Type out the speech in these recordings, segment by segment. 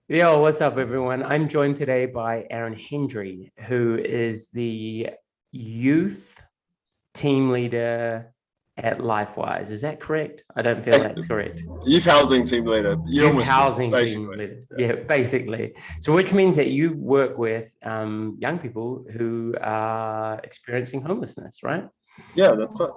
Yo, what's up, everyone? I'm joined today by Aaron Hendry, who is the youth team leader at Lifewise. Is that correct? I don't feel Hey, that's correct. youth housing team leader. You're Youth almost there, housing team basically. leader. Yeah. Yeah, basically. So, which means that you work with young people who are experiencing homelessness, right? Yeah, that's it.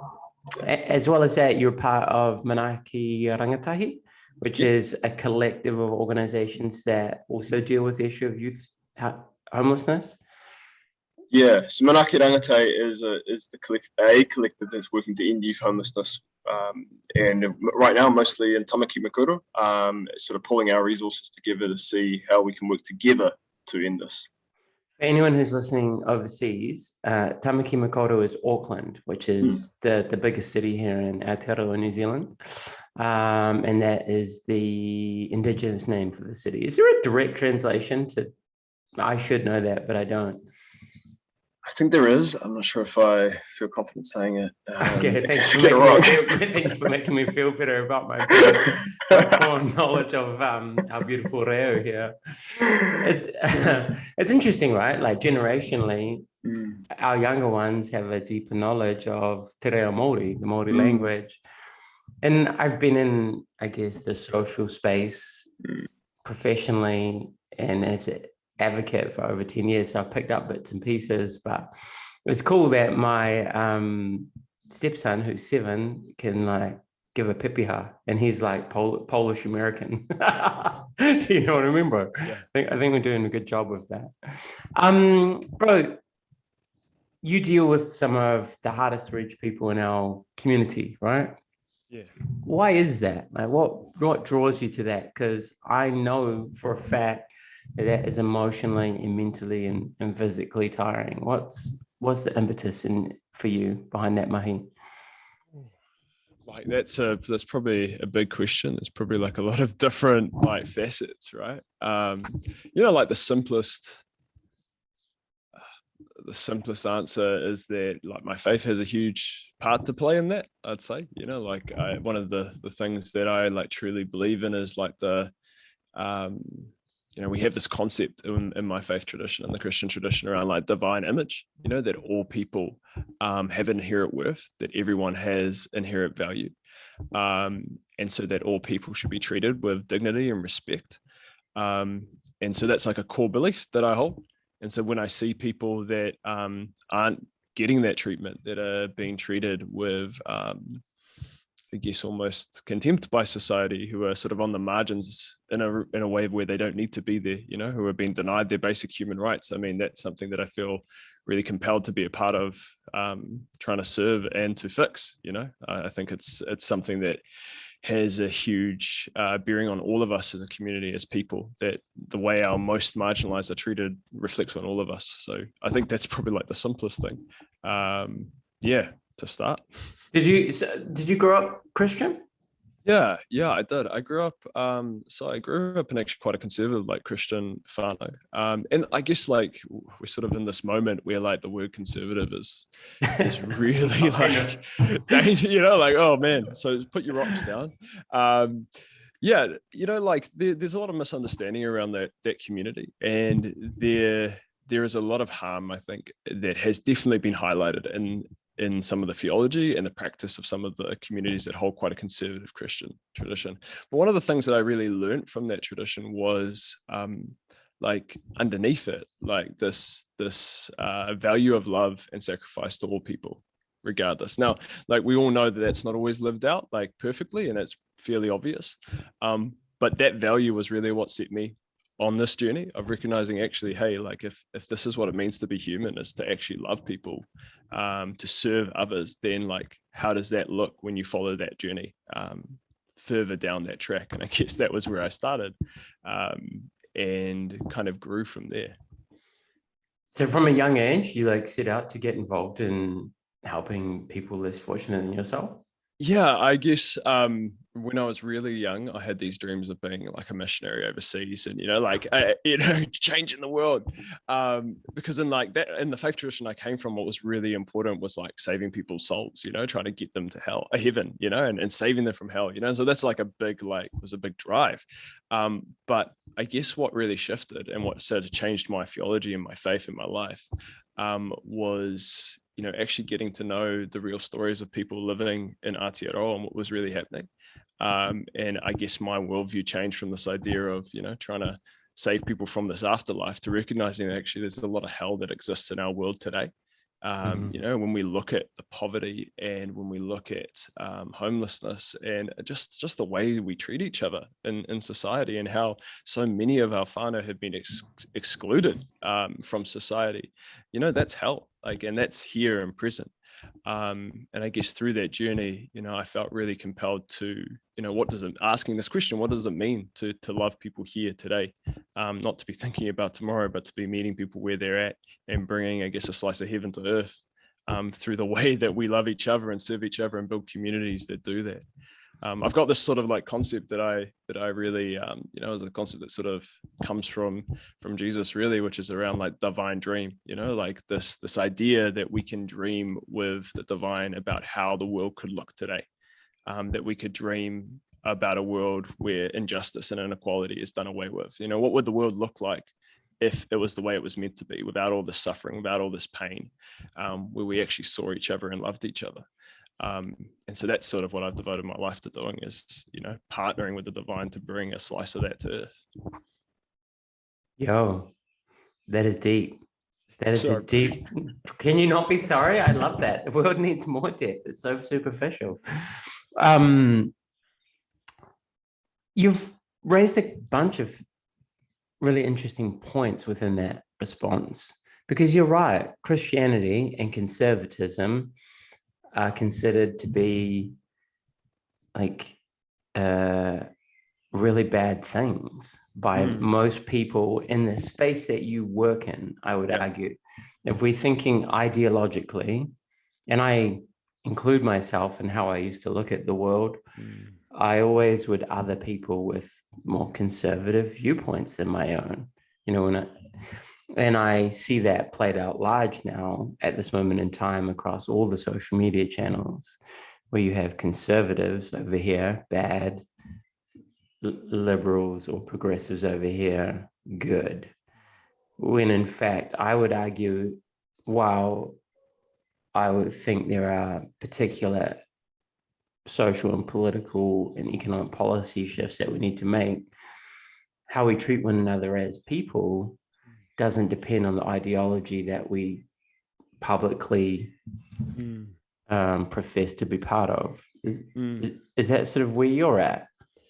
As well as that, you're part of Manaki Rangatahi, which Yeah, is a collective of organizations that also deal with the issue of youth homelessness. yeah. So Manaki Rangatau is a collective that's working to end youth homelessness. And right now, mostly in Tāmaki Makaurau, sort of pulling our resources together to see how we can work together to end this. For anyone who's listening overseas, Tāmaki Makaurau is Auckland, which Hmm. is the biggest city here in Aotearoa, New Zealand. And that is the indigenous name for the city. Is there a direct translation to? I should know that, but I don't. I think there is. I'm not sure if I feel confident saying it. Okay, In thanks case for I get it making me wrong. feel. Thanks for making me feel better about my poor knowledge of our beautiful Reo here. It's it's interesting, right? Like generationally, Mm, our younger ones have a deeper knowledge of Te Reo Māori, the Māori mm, language. And I've been in, I guess, the social space mm. professionally and as an advocate for over 10 years. So I've picked up bits and pieces, but it's cool that my stepson, who's 7, can like give a pipiha, and he's like Polish American. Do you know what I mean, bro? Yeah. I think we're doing a good job with that. Bro, you deal with some of the hardest to reach people in our community, right? Yeah. Why is that? Like, what draws you to that? Because I know for a fact that that is emotionally and mentally and physically tiring. What's the impetus in for you behind that, Mahi? Like that's probably a big question. There's probably like a lot of different like facets, right? Like the simplest answer is that like my faith has a huge part to play in that. I'd say, one of the things that I like truly believe in is like um, we have this concept in my faith tradition and the Christian tradition around like divine image, that all people have inherent worth, that everyone has inherent value. And so that all people should be treated with dignity and respect. And so that's like a core belief that I hold. And so when I see people that aren't getting that treatment, that are being treated with I guess almost contempt by society, who are sort of on the margins in a way where they don't need to be there, who are being denied their basic human rights. I mean, that's something that I feel really compelled to be a part of, trying to serve and to fix. I think it's something that has a huge bearing on all of us as a community, as people, that the way our most marginalized are treated reflects on all of us. So I think that's probably like the simplest thing. Yeah, to start. Did you grow up Christian? Yeah, I did. I grew up in actually quite a conservative, like Christian whānau. And I guess like we're sort of in this moment where like the word conservative is really I know. like danger, like, oh man, so put your rocks down. Yeah, like there's a lot of misunderstanding around that community, and there is a lot of harm, I think, that has definitely been highlighted in some of the theology and the practice of some of the communities that hold quite a conservative Christian tradition. But one of the things that I really learned from that tradition was like underneath it, like this value of love and sacrifice to all people, regardless. Now, like we all know that that's not always lived out like perfectly, and it's fairly obvious. But that value was really what set me on this journey of recognizing, actually, hey, like if this is what it means to be human, is to actually love people, to serve others, then like how does that look when you follow that journey further down that track? And I guess that was where I started, and kind of grew from there. So from a young age, you like set out to get involved in helping people less fortunate than yourself. Yeah, I guess when I was really young, I had these dreams of being like a missionary overseas, and changing the world. Because in like that, in the faith tradition I came from, what was really important was like saving people's souls, trying to get them to heaven, and saving them from hell, So that's like was a big drive. But I guess what really shifted and what sort of changed my theology and my faith in my life was actually getting to know the real stories of people living in Aotearoa and what was really happening. And I guess my worldview changed from this idea of, trying to save people from this afterlife to recognizing that actually there's a lot of hell that exists in our world today. When we look at the poverty and when we look at homelessness and just the way we treat each other in society, and how so many of our whānau have been excluded from society, that's hell, and that's here and present. And I guess through that journey, I felt really compelled to, asking this question, what does it mean to love people here today? Not to be thinking about tomorrow, but to be meeting people where they're at and bringing, I guess, a slice of heaven to earth through the way that we love each other and serve each other and build communities that do that. I've got this sort of like concept that I really, is a concept that sort of comes from Jesus really, which is around like divine dream, like this idea that we can dream with the divine about how the world could look today, that we could dream about a world where injustice and inequality is done away with. What would the world look like if it was the way it was meant to be, without all this suffering, without all this pain, where we actually saw each other and loved each other. And so that's sort of what I've devoted my life to doing, is, partnering with the divine to bring a slice of that to earth. Yo, that is deep. That is Sorry. a deep. Can you not be sorry? I love that. The world needs more depth. It's so superficial. You've raised a bunch of really interesting points within that response, because you're right. Christianity and conservatism are considered to be like really bad things by most people in the space that you work in, I would argue. If we're thinking ideologically, and I include myself in how I used to look at the world, I always would other people with more conservative viewpoints than my own, and I see that played out large now at this moment in time across all the social media channels, where you have conservatives over here, bad, liberals or progressives over here, good. When in fact, I would argue, while I would think there are particular social and political and economic policy shifts that we need to make, how we treat one another as people doesn't depend on the ideology that we publicly profess to be part of. Is that sort of where you're at?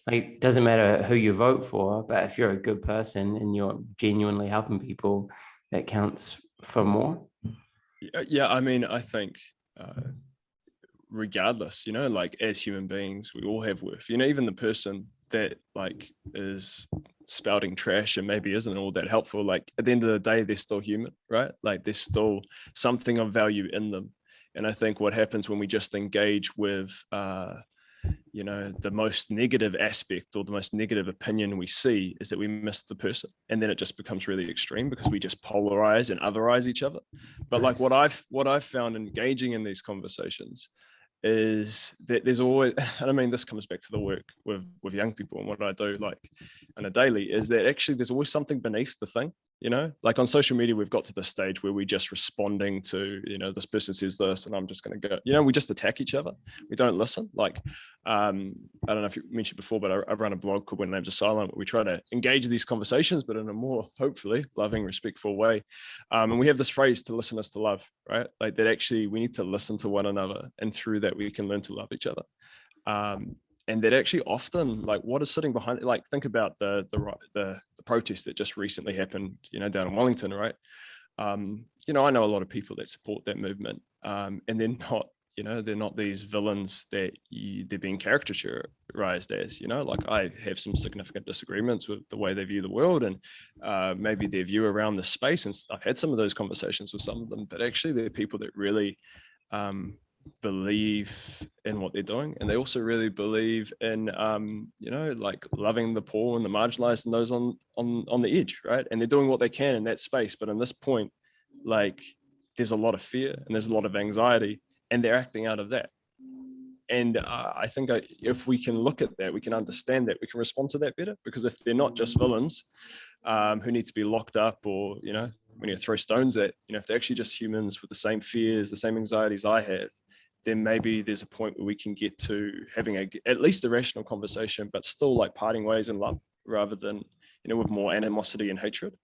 Like, it doesn't matter who you vote for, but if you're a good person and you're genuinely helping people, that counts for more. Yeah, I mean, I think regardless, like as human beings, we all have worth. Even the person that like is spouting trash and maybe isn't all that helpful, like at the end of the day, they're still human, right? Like there's still something of value in them. And I think what happens when we just engage with the most negative aspect or the most negative opinion we see is that we miss the person, and then it just becomes really extreme because we just polarize and otherize each other. But like what I've found engaging in these conversations is that there's always, and I mean, this comes back to the work with young people and what I do like on a daily, is that actually there's always something beneath the thing. Like on social media, we've got to the stage where we're just responding to, this person says this and I'm just going to go, we just attack each other. We don't listen. Like, I don't know if you mentioned before, but I run a blog called When Names Are Silent, where we try to engage these conversations, but in a more, hopefully, loving, respectful way. And we have this phrase, to listen is to love, right? Like that actually we need to listen to one another, and through that we can learn to love each other. And that actually often, like what is sitting behind it, like think about the protest that just recently happened, down in Wellington, right? I know a lot of people that support that movement, and they're not these villains that they're being caricaturized as, like I have some significant disagreements with the way they view the world and maybe their view around the space. And I've had some of those conversations with some of them, but actually they're people that really believe in what they're doing, and they also really believe in like loving the poor and the marginalized and those on the edge, right? And they're doing what they can in that space. But in this point, like, there's a lot of fear and there's a lot of anxiety, and they're acting out of that. And I think if we can look at that, we can understand that, we can respond to that better. Because if they're not just villains who need to be locked up, or, when you throw stones at, if they're actually just humans with the same fears, the same anxieties I have, then maybe there's a point where we can get to having at least a rational conversation, but still like parting ways in love, rather than, with more animosity and hatred.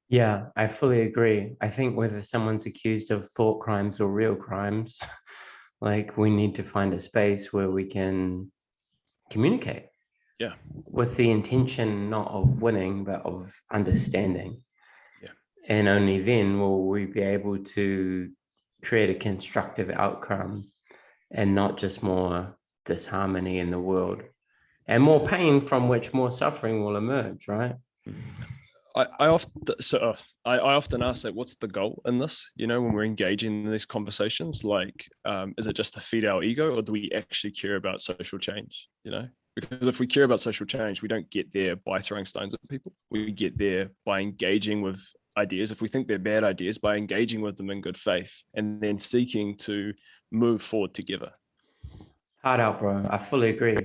Yeah, I fully agree. I think whether someone's accused of thought crimes or real crimes, like, we need to find a space where we can communicate. Yeah. With the intention not of winning, but of understanding. Yeah. And only then will we be able to create a constructive outcome, and not just more disharmony in the world and more pain, from which more suffering will emerge, right? I often ask that, what's the goal in this? When we're engaging in these conversations, like, is it just to feed our ego, or do we actually care about social change? Because if we care about social change, we don't get there by throwing stones at people. We get there by engaging with ideas, if we think they're bad ideas, by engaging with them in good faith, and then seeking to move forward together. Hard out, bro. I fully agree.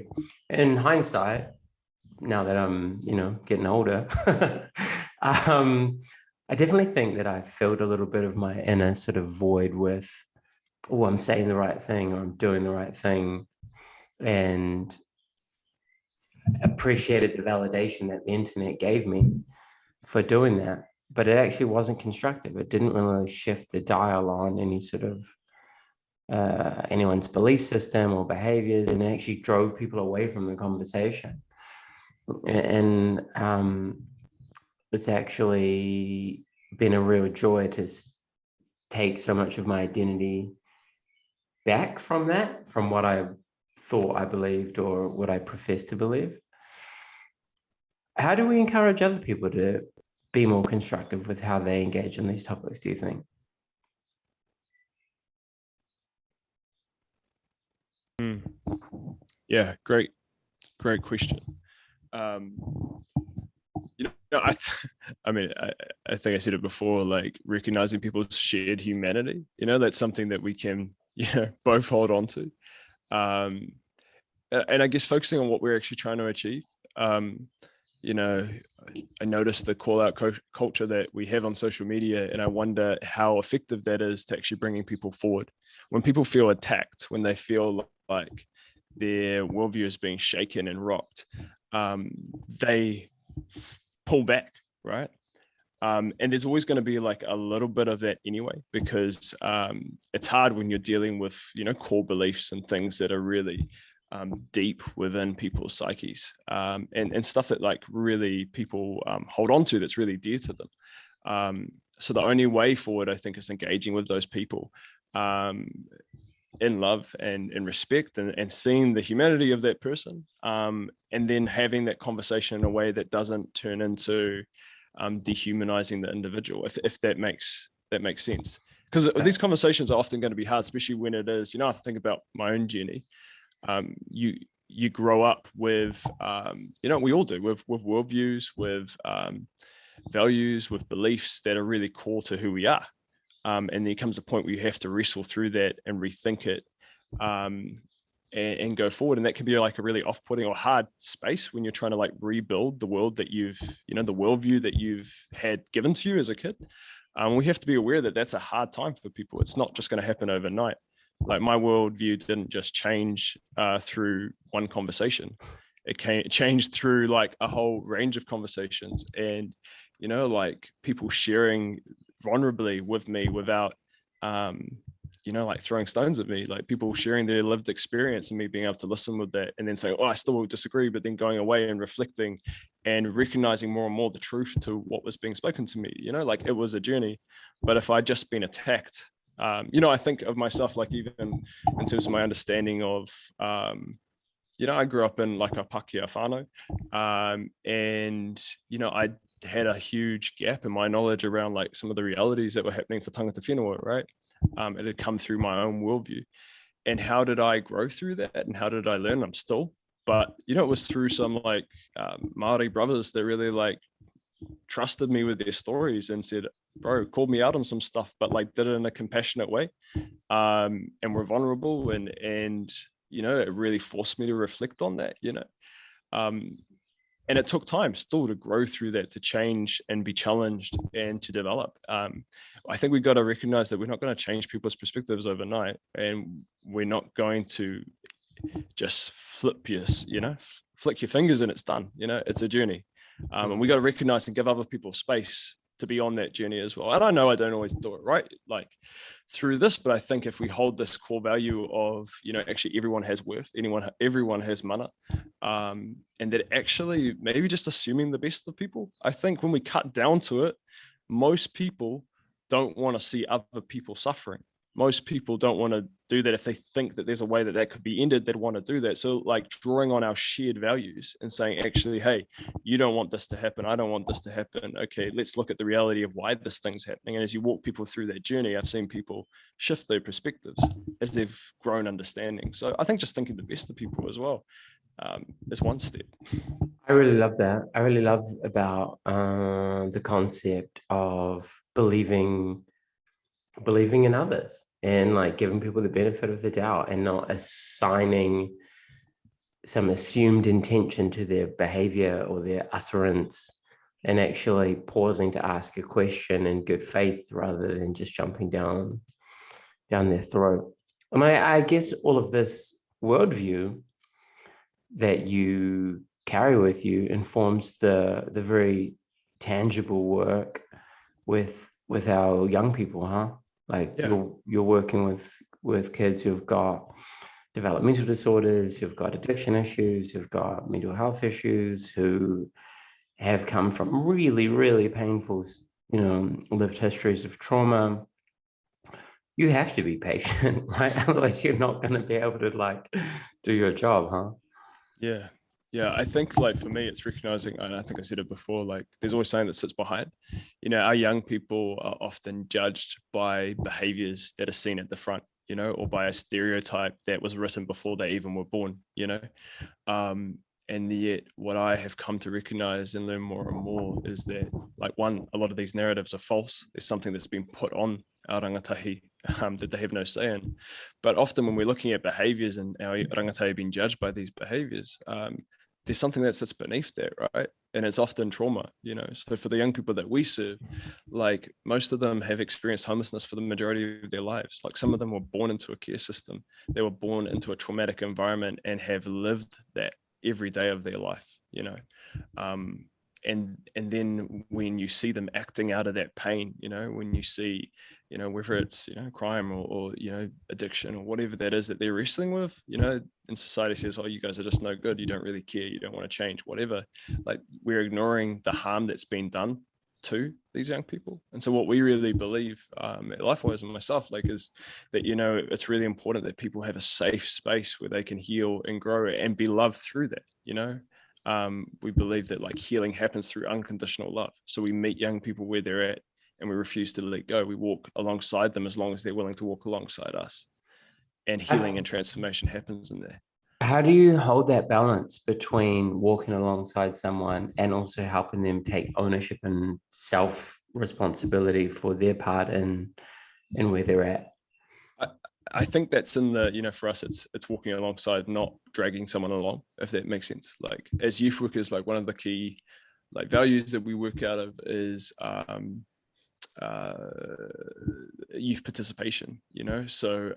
In hindsight, now that I'm, getting older, I definitely think that I filled a little bit of my inner sort of void with, oh, I'm saying the right thing, or I'm doing the right thing, and appreciated the validation that the internet gave me for doing that. But it actually wasn't constructive. It didn't really shift the dial on any sort of anyone's belief system or behaviors, and it actually drove people away from the conversation. And it's actually been a real joy to take so much of my identity back from that, from what I thought I believed or what I professed to believe. How do we encourage other people to be more constructive with how they engage in these topics, do you think? Yeah, great question. I think I said it before, like, recognizing people's shared humanity, that's something that we can, both hold on to. And I guess focusing on what we're actually trying to achieve. I noticed the call out culture that we have on social media, and I wonder how effective that is to actually bringing people forward. When people feel attacked, when they feel like their worldview is being shaken and rocked, they pull back, right? And there's always going to be like a little bit of that anyway, because it's hard when you're dealing with, core beliefs and things that are really deep within people's psyches, and stuff that like really people hold on to, that's really dear to them. So the only way forward, I think, is engaging with those people in love and in respect, and seeing the humanity of that person, and then having that conversation in a way that doesn't turn into dehumanizing the individual, if that makes sense. Because these conversations are often going to be hard, especially when it is, I have to think about my own journey. You grow up with, we all do, with worldviews, with values, with beliefs that are really core to who we are. And there comes a point where you have to wrestle through that and rethink it, and go forward. And that can be like a really off-putting or hard space when you're trying to like rebuild the world that you've, the worldview that you've had given to you as a kid. We have to be aware that that's a hard time for people. It's not just going to happen overnight. Like, my worldview didn't just change through one conversation. It changed through like a whole range of conversations, and, like people sharing vulnerably with me without, like throwing stones at me, like people sharing their lived experience and me being able to listen with that, and then saying, oh, I still disagree, but then going away and reflecting and recognizing more and more the truth to what was being spoken to me. Like, it was a journey. But if I'd just been attacked, I think of myself, like, even in terms of my understanding of, I grew up in like a Pākehā whānau, and, I had a huge gap in my knowledge around like some of the realities that were happening for tangata whenua, right? It had come through my own worldview. And how did I grow through that? And how did I learn? I'm still, but you know, it was through some like Māori brothers that really like trusted me with their stories and said, bro, called me out on some stuff, but like did it in a compassionate way, and were vulnerable, and you know, it really forced me to reflect on that, you know. And it took time still to grow through that, to change and be challenged and to develop. I think we've got to recognize that we're not going to change people's perspectives overnight, and we're not going to just flick your fingers and it's done. You know, it's a journey. And we got to recognize and give other people space to be on that journey as well. And I know I don't always do it right, like through this, but I think if we hold this core value of, you know, actually everyone has worth, everyone has mana, and that actually maybe just assuming the best of people. I think when we cut down to it, most people don't want to see other people suffering. Most people don't want to do that. If they think that there's a way that that could be ended, they'd want to do that. So like drawing on our shared values and saying, actually, hey, you don't want this to happen. I don't want this to happen. Okay, let's look at the reality of why this thing's happening. And as you walk people through that journey, I've seen people shift their perspectives as they've grown understanding. So I think just thinking the best of people as well is one step. I really love that. I really love about the concept of believing in others and like giving people the benefit of the doubt and not assigning some assumed intention to their behavior or their utterance, and actually pausing to ask a question in good faith rather than just jumping down their throat. And I guess all of this worldview that you carry with you informs the very tangible work with our young people, huh? Like you're working with kids who've got developmental disorders, who've got addiction issues, who've got mental health issues, who have come from really, really painful, you know, lived histories of trauma. You have to be patient, right? Otherwise you're not going to be able to like do your job, huh? Yeah, I think like for me, it's recognizing, and I think I said it before, like there's always something that sits behind. You know, our young people are often judged by behaviors that are seen at the front, you know, or by a stereotype that was written before they even were born, you know. And yet what I have come to recognize and learn more and more is that like a lot of these narratives are false. There's something that's been put on our rangatahi that they have no say in. But often when we're looking at behaviors and our rangatahi being judged by these behaviors, there's something that sits beneath that, right? And it's often trauma, you know. So for the young people that we serve, like most of them have experienced homelessness for the majority of their lives. Like some of them were born into a care system. They were born into a traumatic environment and have lived that every day of their life, you know. And then when you see them acting out of that pain, you know, when you see, you know, whether it's, you know, crime or you know, addiction or whatever that is that they're wrestling with, you know, and society says, oh, you guys are just no good, you don't really care, you don't want to change, whatever. Like we're ignoring the harm that's been done to these young people. And so what we really believe at Lifewise and myself, like, is that, you know, it's really important that people have a safe space where they can heal and grow and be loved through that, you know. We believe that like healing happens through unconditional love. So we meet young people where they're at and we refuse to let go. We walk alongside them as long as they're willing to walk alongside us. And healing and transformation happens in there. How do you hold that balance between walking alongside someone and also helping them take ownership and self-responsibility for their part in where they're at? I think that's in the, you know, for us, it's walking alongside, not dragging someone along, if that makes sense. Like as youth workers, like one of the key like values that we work out of is youth participation, you know. So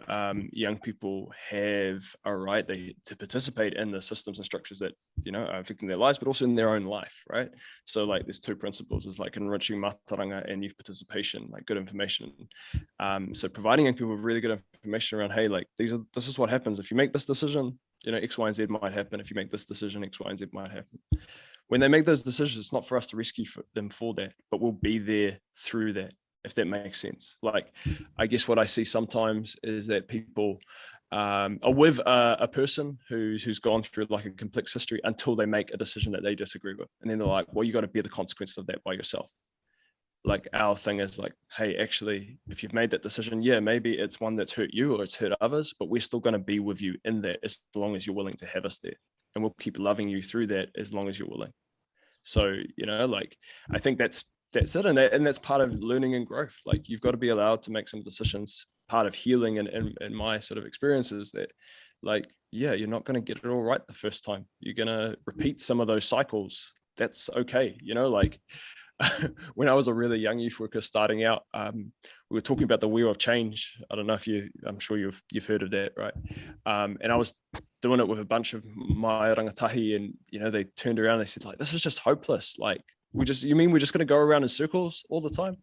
young people have a right to participate in the systems and structures that, you know, are affecting their lives, but also in their own life, right? So like there's two principles, is like enriching mātauranga and youth participation, like good information. So providing young people with really good information around, hey, like this is what happens if you make this decision, you know, X, Y, and Z might happen. If you make this decision, X, Y, and Z might happen. When they make those decisions, it's not for us to rescue them for that, but we'll be there through that, if that makes sense. Like, I guess what I see sometimes is that people are with a person who's gone through like a complex history until they make a decision that they disagree with. And then they're like, well, you got to bear the consequence of that by yourself. like our thing is like, hey, actually, if you've made that decision, yeah, maybe it's one that's hurt you or it's hurt others, but we're still going to be with you in that as long as you're willing to have us there. And we'll keep loving you through that as long as you're willing. So, you know, like, I think that's it. And that's part of learning and growth. Like, you've got to be allowed to make some decisions. Part of healing and my sort of experiences that, like, yeah, you're not going to get it all right the first time. You're going to repeat some of those cycles. That's okay. You know, like, when I was a really young youth worker starting out, we were talking about the wheel of change. I don't know if I'm sure you've heard of that, right? And I was doing it with a bunch of my rangatahi, and, you know, they turned around and they said, like, this is just hopeless. Like, you mean we're just going to go around in circles all the time?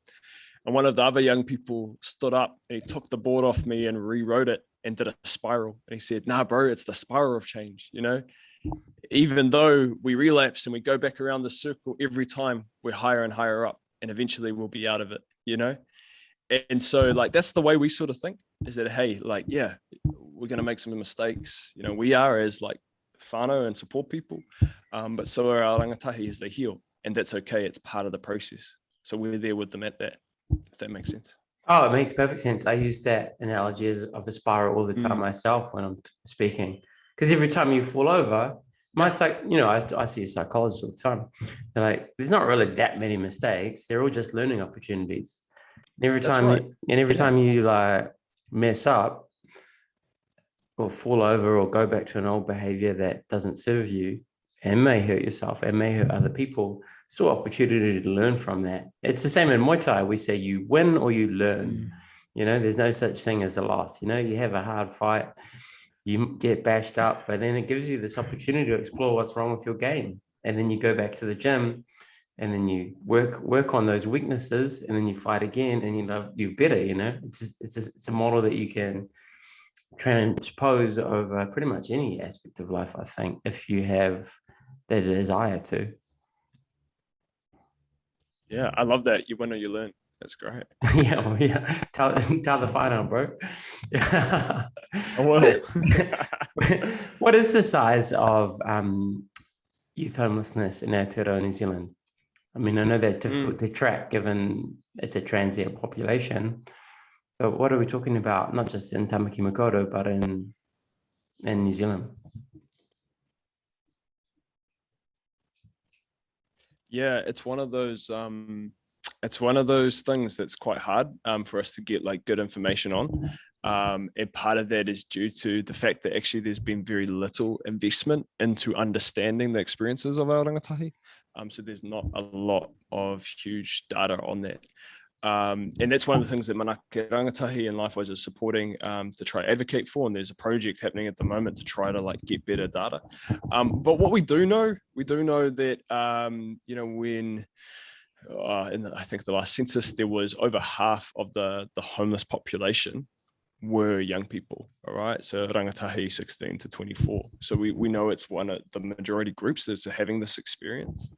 And one of the other young people stood up and he took the board off me and rewrote it and did a spiral. And he said, nah, bro, it's the spiral of change, you know? Even though we relapse and we go back around the circle every time, we're higher and higher up, and eventually we'll be out of it, you know? And so, like, that's the way we sort of think, is that, hey, like, yeah, we're going to make some mistakes. You know, we are as like whānau and support people, but so are our rangatahi as they heal. And that's okay. It's part of the process. So we're there with them at that, if that makes sense. Oh, it makes perfect sense. I use that analogy of a spiral all the time myself when I'm speaking, because every time you fall over, I see a psychologist all the time. They're like, there's not really that many mistakes. They're all just learning opportunities. And every time you like mess up or fall over or go back to an old behavior that doesn't serve you and may hurt yourself and may hurt other people, still opportunity to learn from that. It's the same in Muay Thai. We say you win or you learn. You know, there's no such thing as a loss. You know, you have a hard fight, you get bashed up, but then it gives you this opportunity to explore what's wrong with your game. And then you go back to the gym and then you work on those weaknesses, and then you fight again, and you're better. You know, it's a model that you can transpose over pretty much any aspect of life, I think, if you have the desire to. Yeah, I love that. You win or you learn. That's great. yeah. Tell the final, bro. I will. What is the size of youth homelessness in Aotearoa, New Zealand? I mean, I know that's difficult to track given it's a transient population, but what are we talking about? Not just in Tāmaki Makaurau, but in New Zealand. Yeah, it's one of those things that's quite hard for us to get like good information on. And part of that is due to the fact that actually there's been very little investment into understanding the experiences of our rangatahi. So there's not a lot of huge data on that. And that's one of the things that Manake Rangatahi and Lifewise is supporting to try to advocate for. And there's a project happening at the moment to try to like get better data. But what we do know that, you know, when I think the last census, there was over half of the homeless population were young people. All right. So rangatahi 16 to 24. So we know it's one of the majority groups that's having this experience.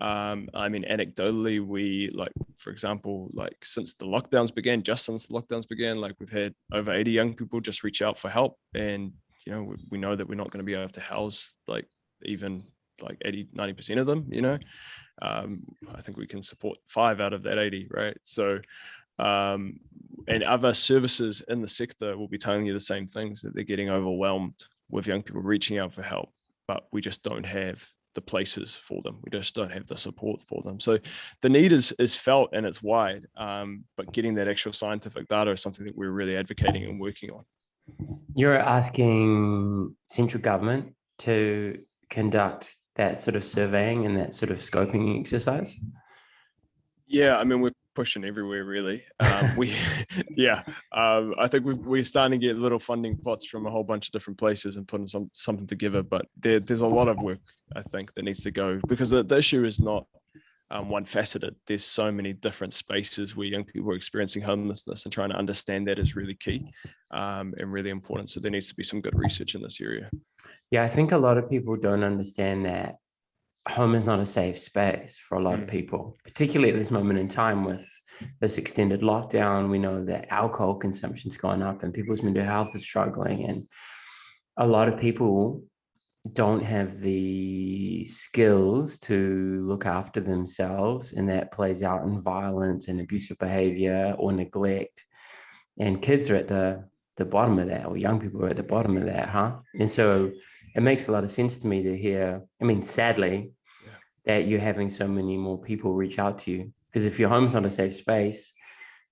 I mean, anecdotally, we like, for example, like since the lockdowns began, like we've had over 80 young people just reach out for help. And, you know, we know that we're not going to be able to house like even like 80-90% of them, you know. I think we can support 5 out of that 80, right? So and other services in the sector will be telling you the same things, that they're getting overwhelmed with young people reaching out for help, but we just don't have the places for them. We just don't have the support for them. So the need is felt and it's wide, but getting that actual scientific data is something that we're really advocating and working on. You're asking central government to conduct that sort of surveying and that sort of scoping exercise? Yeah, I mean, we're pushing everywhere, really. I think we're starting to get little funding pots from a whole bunch of different places and putting something together. But there's a lot of work, I think, that needs to go, because the issue is not one faceted. There's so many different spaces where young people are experiencing homelessness, and trying to understand that is really key and really important. So there needs to be some good research in this area. Yeah, I think a lot of people don't understand that home is not a safe space for a lot of people, particularly at this moment in time with this extended lockdown. We know that alcohol consumption's gone up and people's mental health is struggling, and a lot of people don't have the skills to look after themselves, and that plays out in violence and abusive behavior or neglect. And kids are at the bottom of that, or young people are at the bottom of that, huh? And so it makes a lot of sense to me to hear, I mean, sadly, that you're having so many more people reach out to you. Because if your home's not a safe space,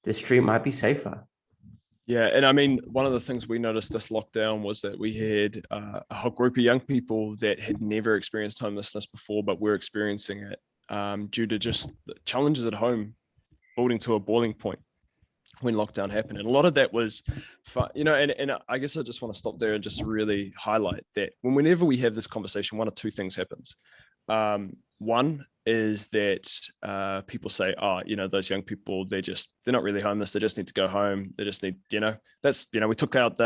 the street might be safer. Yeah, and I mean, one of the things we noticed this lockdown was that we had a whole group of young people that had never experienced homelessness before, but were experiencing it due to just challenges at home building to a boiling point when lockdown happened. And a lot of that was, and I guess I just want to stop there and just really highlight that whenever we have this conversation, one of two things happens. One is that people say, those young people, they're not really homeless. They just need to go home. They just need, we took out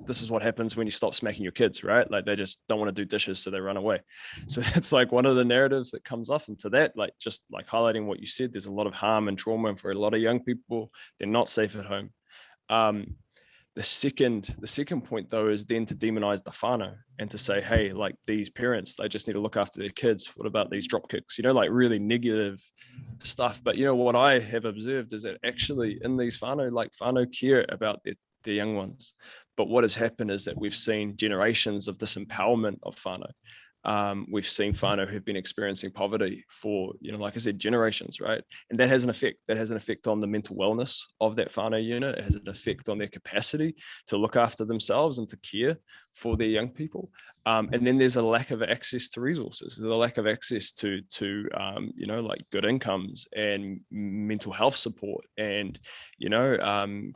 this is what happens when you stop smacking your kids, right? Like they just don't want to do dishes, so they run away. So that's like one of the narratives that comes off into that, like just like highlighting what you said, there's a lot of harm and trauma, and for a lot of young people, they're not safe at home. The second point though is then to demonize the whānau and to say, hey, like these parents, they just need to look after their kids. What about these drop kicks? Like really negative stuff. But what I have observed is that actually in these whānau, like whānau care about their young ones. But what has happened is that we've seen generations of disempowerment of whānau. We've seen whānau who've been experiencing poverty for, like I said, generations, right? And that has an effect. That has an effect on the mental wellness of that whānau unit. It has an effect on their capacity to look after themselves and to care for their young people. And then there's a lack of access to resources. There's a lack of access to like good incomes and mental health support and,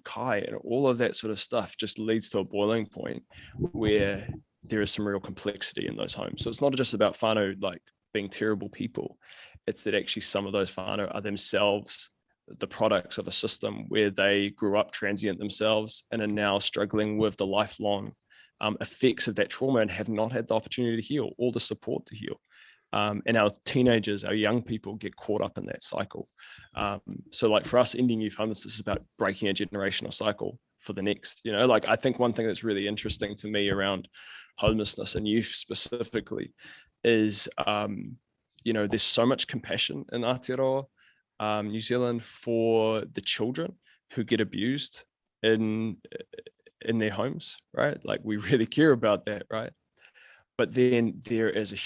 kai and all of that sort of stuff just leads to a boiling point where there is some real complexity in those homes. So it's not just about whānau like being terrible people. It's that actually some of those whānau are themselves the products of a system where they grew up transient themselves and are now struggling with the lifelong effects of that trauma and have not had the opportunity to heal or the support to heal. And our teenagers, our young people get caught up in that cycle. So like for us, ending youth homelessness is about breaking a generational cycle for the next, like I think one thing that's really interesting to me around homelessness and youth specifically is, there's so much compassion in Aotearoa, New Zealand for the children who get abused in their homes, right? Like we really care about that, right? But then there is a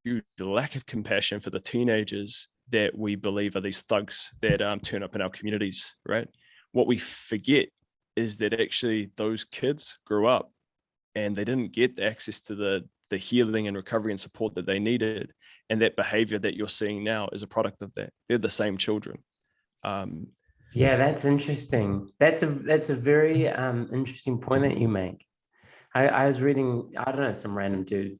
huge lack of compassion for the teenagers that we believe are these thugs that turn up in our communities, right? What we forget is that actually those kids grew up and they didn't get the access to the healing and recovery and support that they needed. And that behavior that you're seeing now is a product of that. They're the same children. Yeah, that's interesting. That's a very interesting point that you make. I was reading, I don't know, some random dude,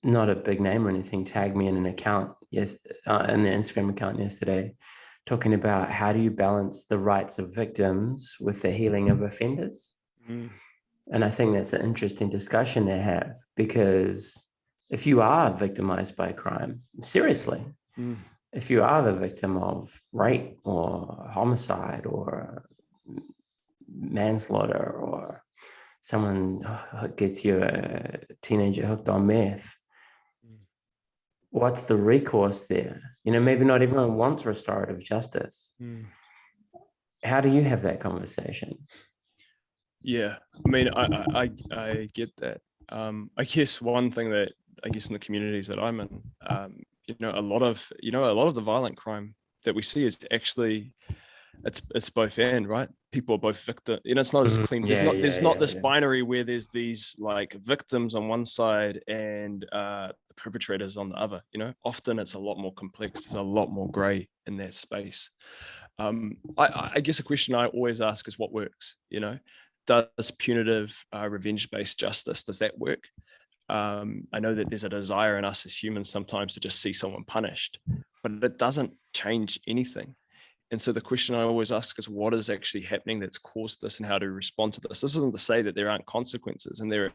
not a big name or anything, tagged me in an account, in the Instagram account yesterday, talking about how do you balance the rights of victims with the healing of offenders. And I think that's an interesting discussion to have, because if you are victimized by crime, seriously, if you are the victim of rape or homicide or manslaughter, or someone gets you a teenager hooked on meth, what's the recourse there? Maybe not everyone wants restorative justice. How do you have that conversation? Yeah, I mean, I get that. I guess one thing that in the communities that I'm in, a lot of the violent crime that we see is actually it's both and, right? People are both victim. It's not as clean. There's not this binary where there's these like victims on one side and the perpetrators on the other. Often it's a lot more complex. There's a lot more gray in that space. I guess a question I always ask is what works. Does punitive revenge-based justice, does that work? I know that there's a desire in us as humans sometimes to just see someone punished, but it doesn't change anything. And so the question I always ask is what is actually happening that's caused this and how to respond to this? This isn't to say that there aren't consequences, and there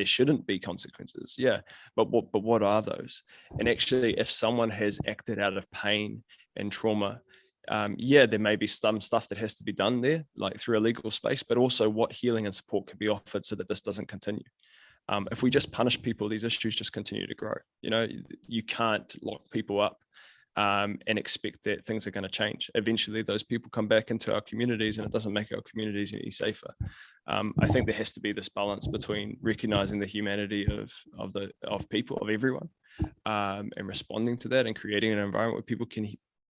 shouldn't be consequences. Yeah, but what are those? And actually, if someone has acted out of pain and trauma, there may be some stuff that has to be done there, like through a legal space, but also what healing and support can be offered so that this doesn't continue. If we just punish people, these issues just continue to grow. You know, you can't lock people up and expect that things are going to change. Eventually, those people come back into our communities, and it doesn't make our communities any safer. I think there has to be this balance between recognizing the humanity of people, of everyone, and responding to that, and creating an environment where people can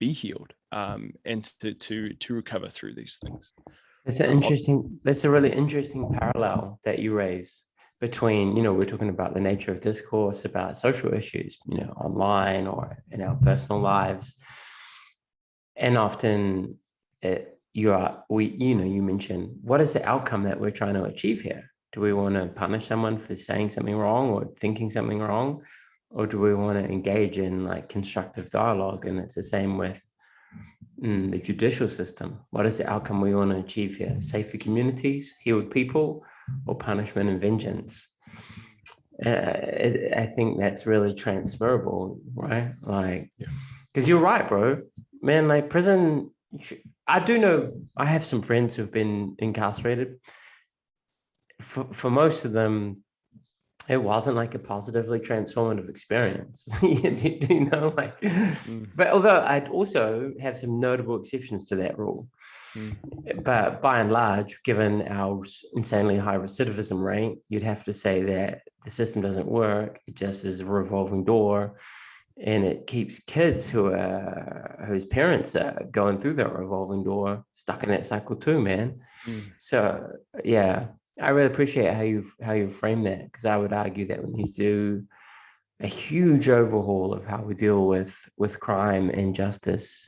be healed and to recover through these things. That's a really interesting parallel that you raise between, you know, we're talking about the nature of discourse about social issues, you know, online or in our personal lives. And often you mentioned, what is the outcome that we're trying to achieve here? Do we want to punish someone for saying something wrong or thinking something wrong? Or do we want to engage in like constructive dialogue? And it's the same with the judicial system. What is the outcome we want to achieve here? Safer communities, healed people, or punishment and vengeance? I think that's really transferable, right? Like, because you're right, bro. Man, like prison, I do know, I have some friends who've been incarcerated. For most of them, it wasn't like a positively transformative experience, you know, like, but although I'd also have some notable exceptions to that rule. But by and large, given our insanely high recidivism rate, you'd have to say that the system doesn't work. It just is a revolving door, and it keeps kids whose parents are going through that revolving door stuck in that cycle too, man. So yeah, I really appreciate how you frame that, because I would argue that we need to do a huge overhaul of how we deal with crime and justice.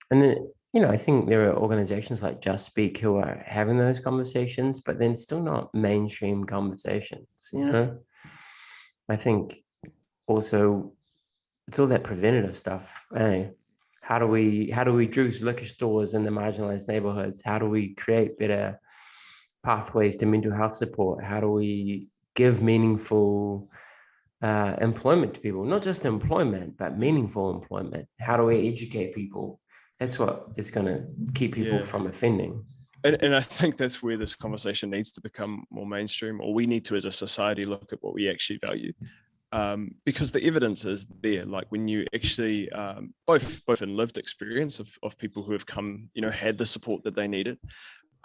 And then, you know, I think there are organizations like Just Speak who are having those conversations, but then still not mainstream conversations, you know. I think also it's all that preventative stuff. Hey, how do we juice liquor stores in the marginalized neighborhoods? How do we create better pathways to mental health support? How do we give meaningful employment to people? Not just employment, but meaningful employment. How do we educate people? That's what is going to keep people from offending. And I think that's where this conversation needs to become more mainstream, or we need to, as a society, look at what we actually value. Because the evidence is there. Like when you actually, both in lived experience of people who have come, you know, had the support that they needed,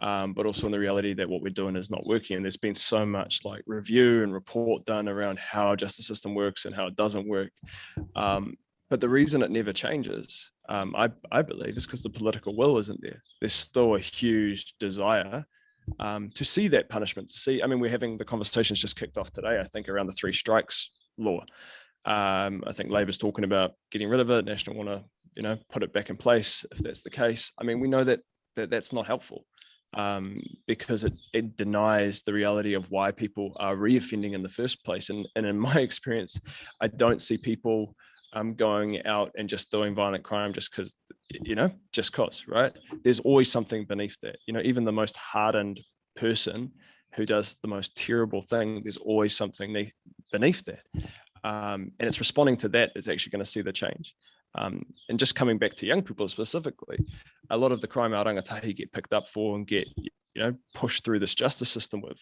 but also in the reality that what we're doing is not working. And there's been so much like review and report done around how our justice system works and how it doesn't work. But the reason it never changes, I believe, is because the political will isn't there. There's still a huge desire to see that punishment, I mean, we're having the conversations just kicked off today, I think, around the 3 strikes law. I think Labour's talking about getting rid of it. National want to, you know, put it back in place if that's the case. I mean, we know that that's not helpful, because it denies the reality of why people are reoffending in the first place. And in my experience, I don't see people going out and just doing violent crime just because, you know, just cause, right? There's always something beneath that. You know, even the most hardened person who does the most terrible thing, there's always something beneath that. And it's responding to that that's actually going to see the change. And just coming back to young people specifically, a lot of the crime our rangatahi get picked up for and get, you know, pushed through this justice system with.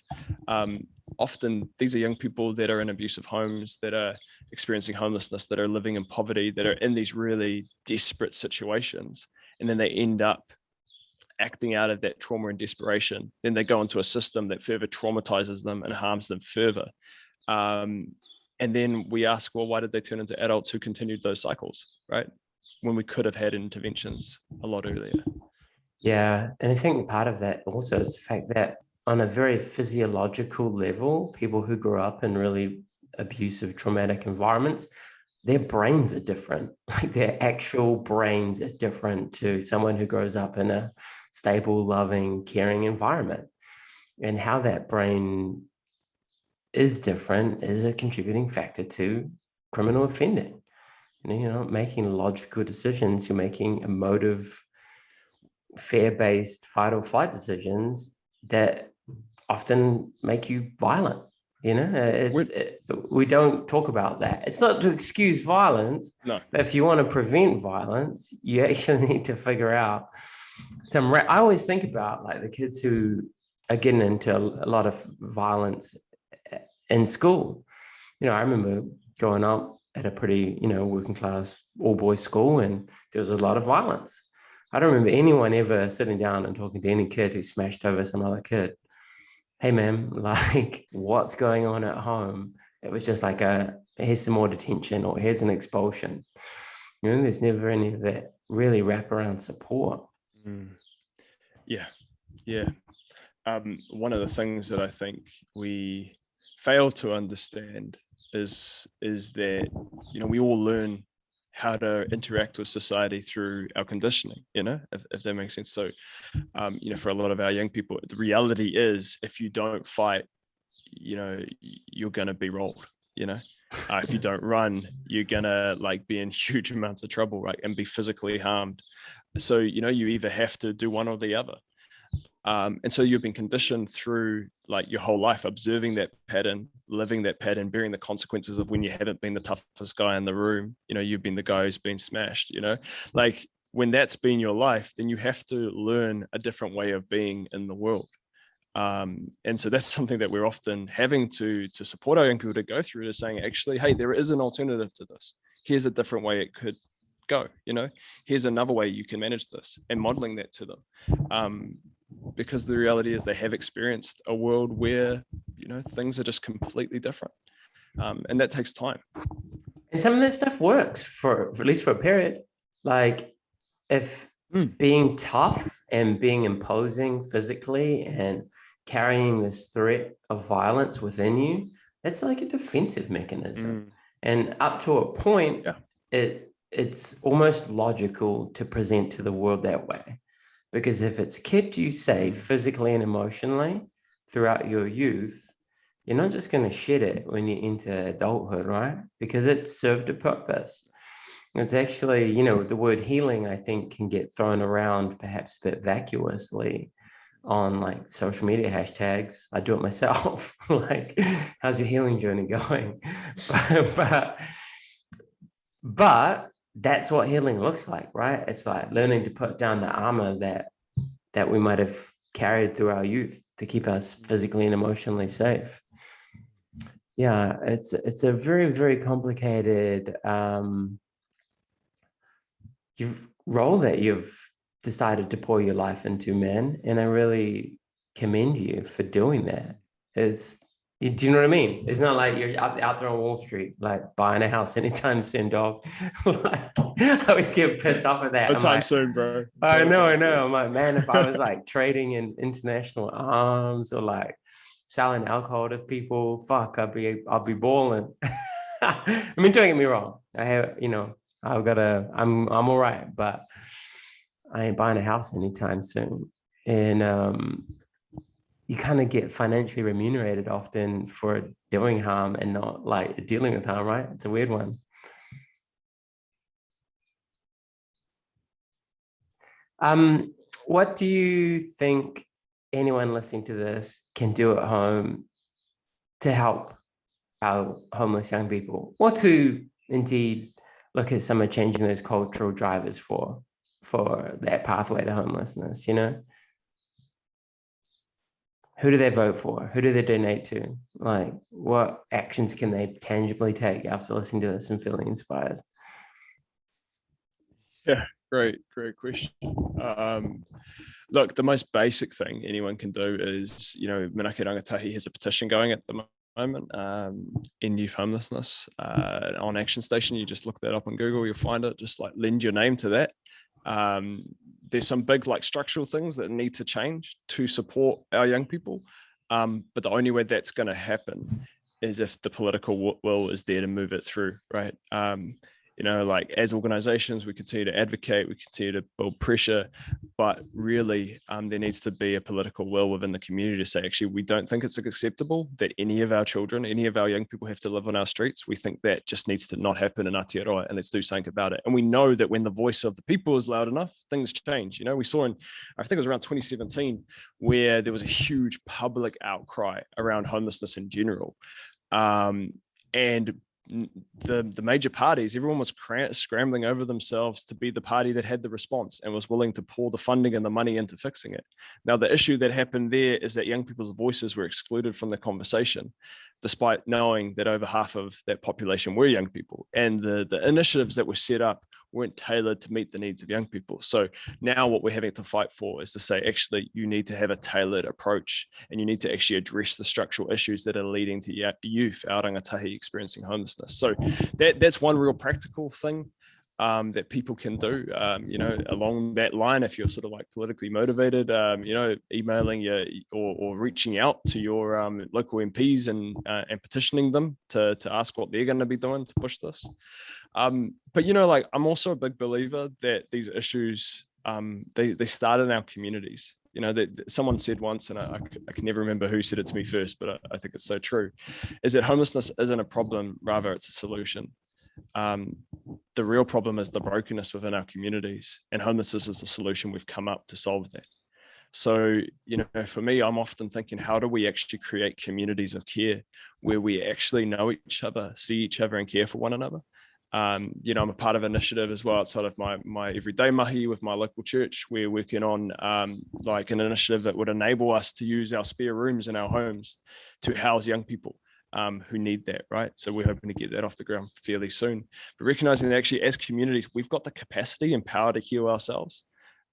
Often these are young people that are in abusive homes, that are experiencing homelessness, that are living in poverty, that are in these really desperate situations. And then they end up acting out of that trauma and desperation. Then they go into a system that further traumatizes them and harms them further. And then we ask, well, why did they turn into adults who continued those cycles, right? When we could have had interventions a lot earlier. Yeah, and I think part of that also is the fact that on a very physiological level, people who grew up in really abusive, traumatic environments, their brains are different. Like their actual brains are different to someone who grows up in a stable, loving, caring environment. And how that brain is different is a contributing factor to criminal offending. And you're not making logical decisions, you're making emotive, fear-based fight or flight decisions that often make you violent. You know, we don't talk about that. It's not to excuse violence, no. But if you want to prevent violence, you actually need to figure out I always think about like the kids who are getting into a lot of violence in school. I remember growing up at a pretty, working class all boys school, and there was a lot of violence. I don't remember anyone ever sitting down and talking to any kid who smashed over some other kid. Hey, man, like, what's going on at home? It was just like here's some more detention, or here's an expulsion. There's never any of that really wraparound support. Yeah. One of the things that I think we fail to understand is that, we all learn how to interact with society through our conditioning, if that makes sense. So, for a lot of our young people, the reality is if you don't fight, you're going to be rolled, if you don't run, you're going to be in huge amounts of trouble, right? And be physically harmed. So, you either have to do one or the other. And so you've been conditioned through your whole life, observing that pattern, living that pattern, bearing the consequences of when you haven't been the toughest guy in the room. You've been the guy who's been smashed, when that's been your life, then you have to learn a different way of being in the world. And so that's something that we're often having to support our young people to go through, is saying, actually, hey, there is an alternative to this. Here's a different way it could go, here's another way you can manage this, and modeling that to them. Because the reality is they have experienced a world where, things are just completely different. And that takes time. And some of this stuff works for at least for a period. Like if being tough and being imposing physically and carrying this threat of violence within you, that's like a defensive mechanism. And up to a point, it's almost logical to present to the world that way. Because if it's kept you safe physically and emotionally throughout your youth, you're not just going to shed it when you enter adulthood, right? Because it served a purpose. It's actually, the word healing, I think, can get thrown around perhaps a bit vacuously on social media hashtags. I do it myself. How's your healing journey going? But that's what healing looks like, right? It's like learning to put down the armor that we might have carried through our youth to keep us physically and emotionally safe. Yeah, it's a very, very complicated role that you've decided to pour your life into, man. And I really commend you for doing that. Do you know what I mean? It's not like you're out there on Wall Street, buying a house anytime soon, dog. I always get pissed off at that. No time soon, bro. I know. I'm like, man, if I was trading in international arms or selling alcohol to people, fuck, I'll be balling. I mean, don't get me wrong. I have, I'm all right, but I ain't buying a house anytime soon. And you kind of get financially remunerated often for doing harm and not dealing with harm, right? It's a weird one. What do you think anyone listening to this can do at home to help our homeless young people, or to indeed look at some of changing those cultural drivers for that pathway to homelessness, Who do they vote for? Who do they donate to? What actions can they tangibly take after listening to this and feeling inspired? Yeah, great question. Look, the most basic thing anyone can do is, Manake Rangatahi has a petition going at the moment in youth homelessness on Action Station. You just look that up on Google, you'll find it. Just lend your name to that. There's some big structural things that need to change to support our young people. But the only way that's going to happen is if the political will is there to move it through, right? As organizations, we continue to advocate, we continue to build pressure, but really there needs to be a political will within the community to say, actually, we don't think it's acceptable that any of our children, any of our young people have to live on our streets. We think that just needs to not happen in Aotearoa, and let's do something about it. And we know that when the voice of the people is loud enough, things change. We saw I think it was around 2017, where there was a huge public outcry around homelessness in general. And the major parties, everyone was scrambling over themselves to be the party that had the response and was willing to pour the funding and the money into fixing it. Now, the issue that happened there is that young people's voices were excluded from the conversation. despite knowing that over half of that population were young people. And the initiatives that were set up weren't tailored to meet the needs of young people. So now what we're having to fight for is to say, actually, you need to have a tailored approach, and you need to actually address the structural issues that are leading to youth, our rangatahi, experiencing homelessness. So that's one real practical thing that people can do, along that line. If you're sort of like politically motivated, emailing or reaching out to your local MPs and petitioning them to ask what they're going to be doing to push this. But I'm also a big believer that these issues they start in our communities. That someone said once, and I can never remember who said it to me first, but I think it's so true, is that homelessness isn't a problem, rather it's a solution. The real problem is the brokenness within our communities, and homelessness is the solution we've come up to solve that. So, for me, I'm often thinking, how do we actually create communities of care where we actually know each other, see each other, and care for one another? I'm a part of an initiative as well outside of my everyday mahi with my local church. We're working on like an initiative that would enable us to use our spare rooms in our homes to house young people who need that, right? So we're hoping to get that off the ground fairly soon. But recognizing that actually as communities, we've got the capacity and power to heal ourselves.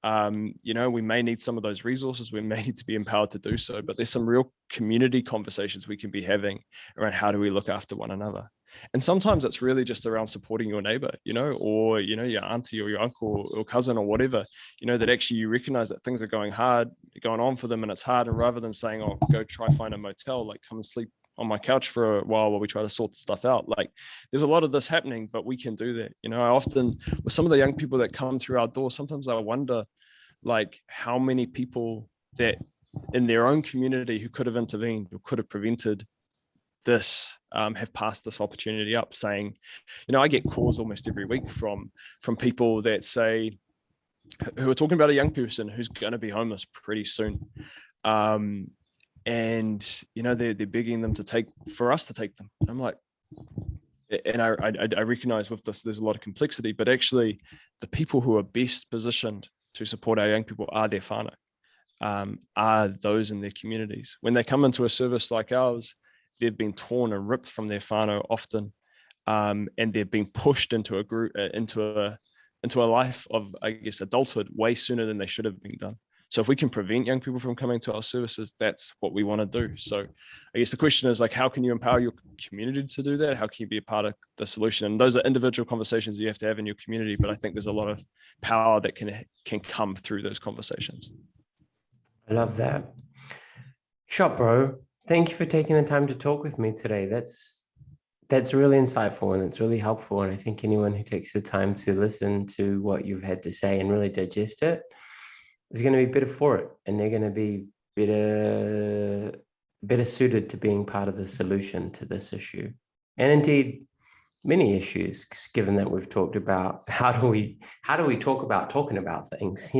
We may need some of those resources, we may need to be empowered to do so, but there's some real community conversations we can be having around how do we look after one another. And sometimes it's really just around supporting your neighbor, or, your auntie or your uncle or cousin or whatever, that actually you recognize that things are going on for them and it's hard. And rather than saying, oh, go try find a motel, like come and sleep on my couch for a while we try to sort stuff out. Like there's a lot of this happening, but we can do that. I often, with some of the young people that come through our door, sometimes I wonder like how many people that in their own community who could have intervened or could have prevented this have passed this opportunity up, saying, I get calls almost every week from people that say, who are talking about a young person who's going to be homeless pretty soon. And they're begging them for us to take them. I'm like, and I recognize with this, there's a lot of complexity, but actually the people who are best positioned to support our young people are their whānau, are those in their communities. When they come into a service like ours, they've been torn and ripped from their whānau often, and they've been pushed into a group, into a life of, I guess, adulthood way sooner than they should have been done. So if we can prevent young people from coming to our services, that's what we want to do. So I guess the question is like, how can you empower your community to do that? How can you be a part of the solution? And those are individual conversations you have to have in your community, but I think there's a lot of power that can come through those conversations. I love that. Shop bro, thank you for taking the time to talk with me today. That's really insightful and it's really helpful. And I think anyone who takes the time to listen to what you've had to say and really digest it is going to be better for it, and they're going to be better suited to being part of the solution to this issue, and indeed many issues. Given that we've talked about how do we talk about talking about things,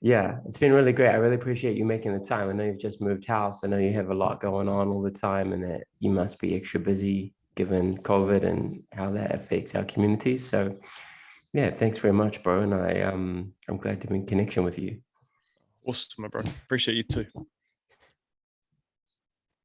yeah, it's been really great. I really appreciate you making the time. I know you've just moved house. I know you have a lot going on all the time, and that you must be extra busy given COVID and how that affects our communities. So yeah, thanks very much, bro. And I'm glad to be in connection with you. Awesome, my bro. Appreciate you too.